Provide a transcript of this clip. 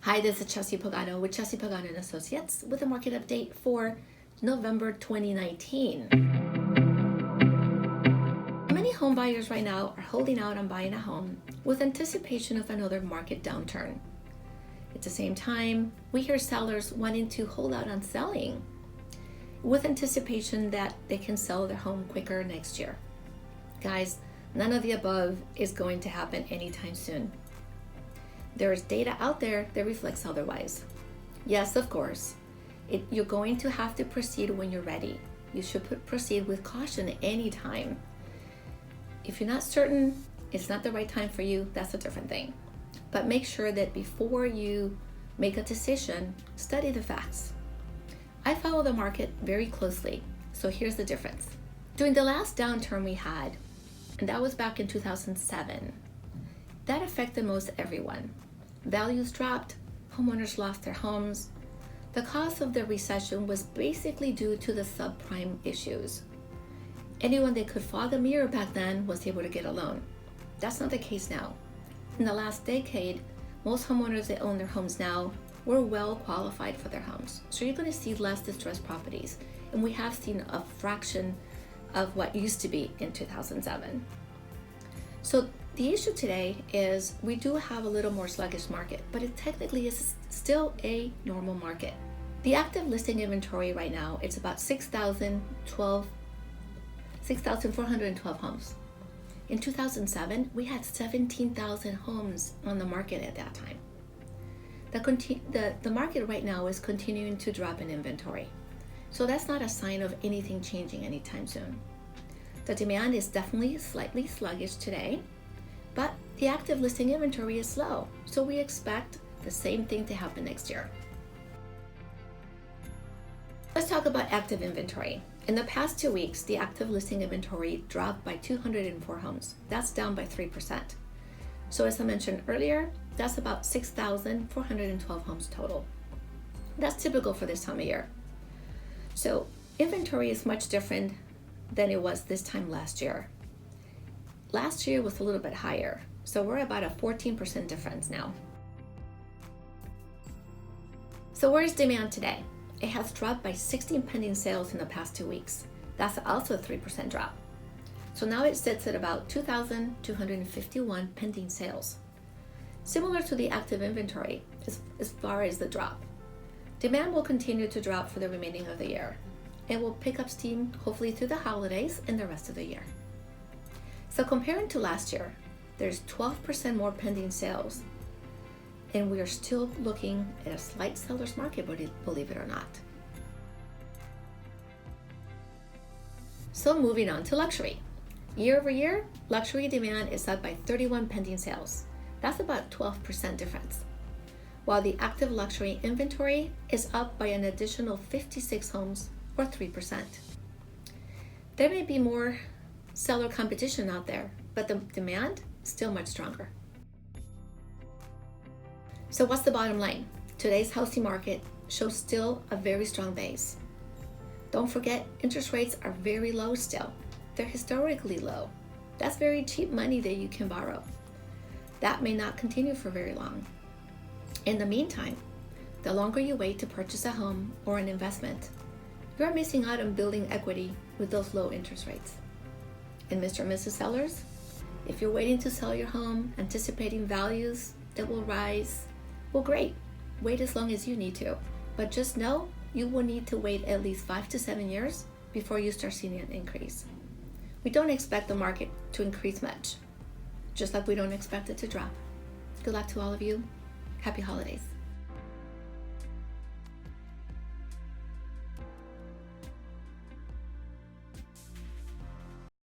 Hi, this is Chelsea Pagano with Chelsea Pagano and Associates with a market update for November 2019. Many home buyers right now are holding out on buying a home with anticipation of another market downturn. At the same time, we hear sellers wanting to hold out on selling with anticipation that they can sell their home quicker next year. Guys, none of the above is going to happen anytime soon. There is data out there that reflects otherwise. Yes, of course, you're going to have to proceed when you're ready. You should proceed with caution at any time. If you're not certain it's not the right time for you, that's a different thing. But make sure that before you make a decision, study the facts. I follow the market very closely, so here's the difference. During the last downturn we had, and that was back in 2007, that affected most everyone. Values dropped, homeowners lost their homes. The cause of the recession was basically due to the subprime issues. Anyone that could fog a mirror back then was able to get a loan. That's not the case now. In the last decade, most homeowners that own their homes now were well qualified for their homes. So you're going to see less distressed properties. And we have seen a fraction of what used to be in 2007. So the issue today is we do have a little more sluggish market, but it technically is still a normal market. The active listing inventory right now, it's about 6,412 homes. In 2007, we had 17,000 homes on the market at that time. The market right now is continuing to drop in inventory. So that's not a sign of anything changing anytime soon. The demand is definitely slightly sluggish today, but the active listing inventory is slow, so we expect the same thing to happen next year. Let's talk about active inventory. In the past 2 weeks, the active listing inventory dropped by 204 homes. That's down by 3%. So as I mentioned earlier, that's about 6,412 homes total. That's typical for this time of year. So inventory is much different than it was this time last year. Last year was a little bit higher, so we're about a 14% difference now. So where's demand today? It has dropped by 16 pending sales in the past 2 weeks. That's also a 3% drop. So now it sits at about 2,251 pending sales. Similar to the active inventory as far as the drop. Demand will continue to drop for the remaining of the year. It will pick up steam hopefully through the holidays and the rest of the year. So comparing to last year, there's 12% more pending sales, and we are still looking at a slight seller's market, believe it or not. So moving on to luxury. Year over year, luxury demand is up by 31 pending sales. That's about 12% difference. While the active luxury inventory is up by an additional 56 homes, or 3%. There may be more seller competition out there, but the demand is still much stronger. So what's the bottom line? Today's housing market shows still a very strong base. Don't forget, interest rates are very low still. They're historically low. That's very cheap money that you can borrow. That may not continue for very long. In the meantime, the longer you wait to purchase a home or an investment, you're missing out on building equity with those low interest rates. And Mr. and Mrs. Sellers, if you're waiting to sell your home, anticipating values that will rise, well, great. Wait as long as you need to. But just know you will need to wait at least 5 to 7 years before you start seeing an increase. We don't expect the market to increase much, just like we don't expect it to drop. Good luck to all of you. Happy holidays.